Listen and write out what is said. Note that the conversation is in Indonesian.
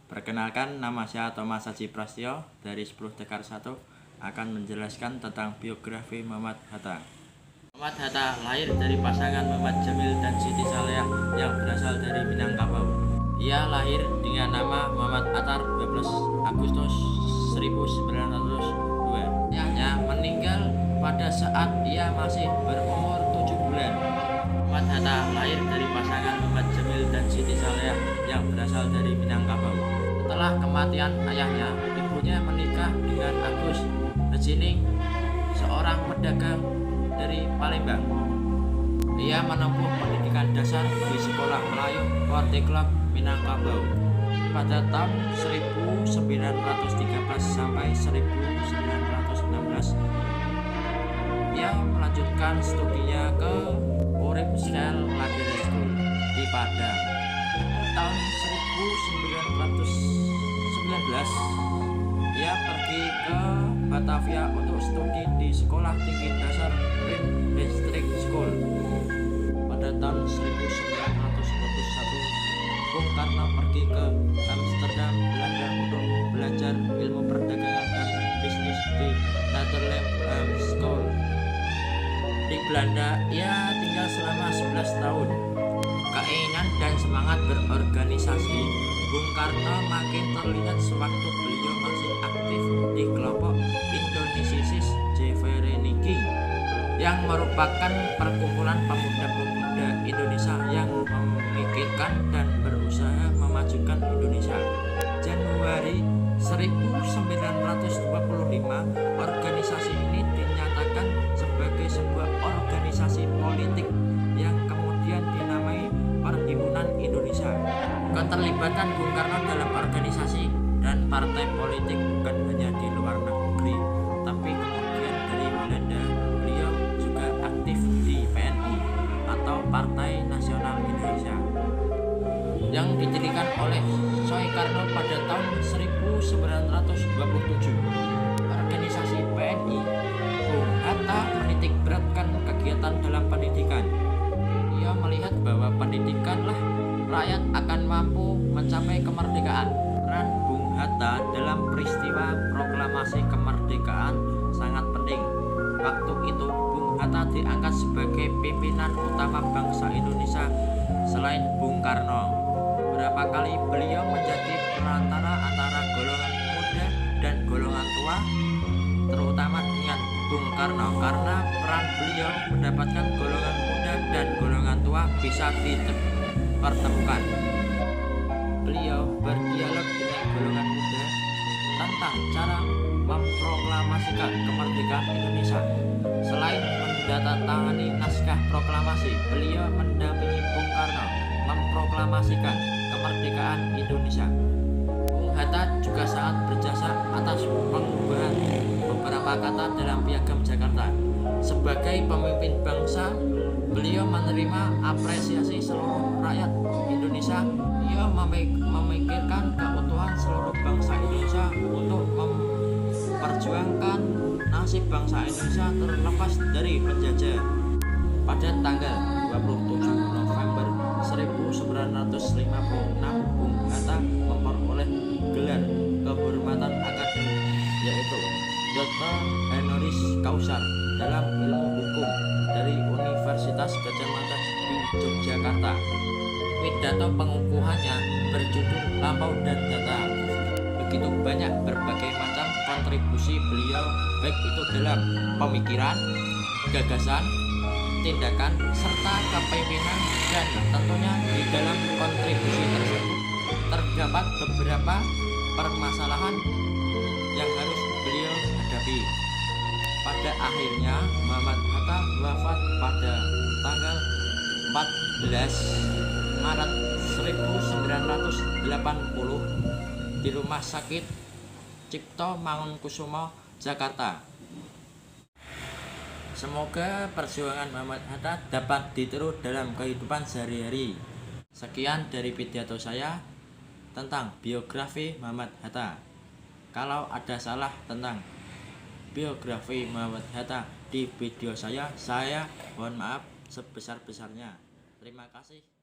Perkenalkan, nama saya Thomas Haji Prasetyo dari 10 Tekar 1 akan menjelaskan tentang biografi Muhammad Hatta. Muhammad Hatta lahir dari pasangan Muhammad Jamil dan Siti Saleah yang berasal dari Minangkabau. Ia lahir dengan nama Muhammad Attar 12 Agustus 1902. Ayahnya meninggal pada saat ia masih berumur 7 bulan. Muhammad Hatta lahir dari pasangan Muhammad Jamil dan Siti Saleah yang berasal dari Minangkabau. Setelah kematian ayahnya, ibunya menikah dengan Agus Hajining, seorang pedagang dari Palembang. Ia menempuh pendidikan dasar di Sekolah Melayu Kortiklub Minangkabau pada tahun 1913 sampai 1916. Ia melanjutkan studinya ke Urip Style Lagere School di Padang. Tahun 1919 ia pergi ke Batavia untuk studi di Sekolah Tinggi Dasar Rim District School. Pada tahun 1921 Bung Karno pergi ke Amsterdam, Belanda untuk belajar ilmu perdagangan dan bisnis di Netherlands School. Di Belanda ia tinggal selama 11 tahun. Keinginan dan semangat berorganisasi Bung Karno makin terlihat sewaktu beliau masih aktif di kelompok Indonesisis Jevereniki yang merupakan perkumpulan pemuda-pemuda Indonesia yang memikirkan dan berusaha memajukan Indonesia. Januari 1925, organisasi ini dinyatakan sebagai sebuah organisasi politik yang kemudian dinamai Perhimpunan Indonesia. Keterlibatan Bung Karno dalam organisasi dan partai politik bukan hanya di luar negeri, tapi kemudian dari Belanda beliau juga aktif di PNI atau Partai Nasional Indonesia yang didirikan oleh Soekarno pada tahun 1927. Organisasi PNI, Bung Hatta menitik beratkan kegiatan dalam pendidikan. Ia melihat bahwa pendidikanlah rakyat akan mampu mencapai kemerdekaan. Peran Bung Hatta dalam peristiwa proklamasi kemerdekaan sangat penting. Waktu itu Bung Hatta diangkat sebagai pimpinan utama bangsa Indonesia selain Bung Karno. Beberapa kali beliau menjadi perantara antara golongan muda dan golongan tua, terutama dengan Bung Karno, karena peran beliau mendapatkan golongan muda dan golongan tua bisa dipertemukan. Beliau berdialog dengan golongan muda tentang cara memproklamasikan kemerdekaan Indonesia. Selain mendatangani naskah proklamasi, beliau mendampingi Bung Karno memproklamasikan kemerdekaan Indonesia. Bung Hatta juga sangat berjasa atas pengubahan beberapa kata dalam Piagam Jakarta. Sebagai pemimpin bangsa, beliau menerima apresiasi seluruh rakyat Indonesia. Ia memikirkan keutuhan seluruh bangsa Indonesia untuk memperjuangkan nasib bangsa Indonesia terlepas dari penjajah. Pada tanggal 27 November 1956, Bung Hatta memperoleh gelar kehormatan akademik, yaitu Dr. Honoris Causa dalam ilmu hukum dari Universitas Gadjah Mada di Yogyakarta. Pidato pengukuhannya berjudul Lampau dan Data. Begitu banyak berbagai macam kontribusi beliau, baik itu dalam pemikiran, gagasan, tindakan, serta kepemimpinan, dan tentunya di dalam kontribusi tersebut terdapat beberapa permasalahan yang harus beliau hadapi. Pada akhirnya Muhammad Hatta wafat pada tanggal 14 Maret 1980 di Rumah Sakit Cipto Mangunkusumo, Jakarta. Semoga perjuangan Muhammad Hatta dapat ditiru dalam kehidupan sehari-hari. Sekian dari pidato saya tentang biografi Muhammad Hatta. Kalau ada salah tentang biografi Muhammad Hatta di video saya mohon maaf sebesar-besarnya. Terima kasih.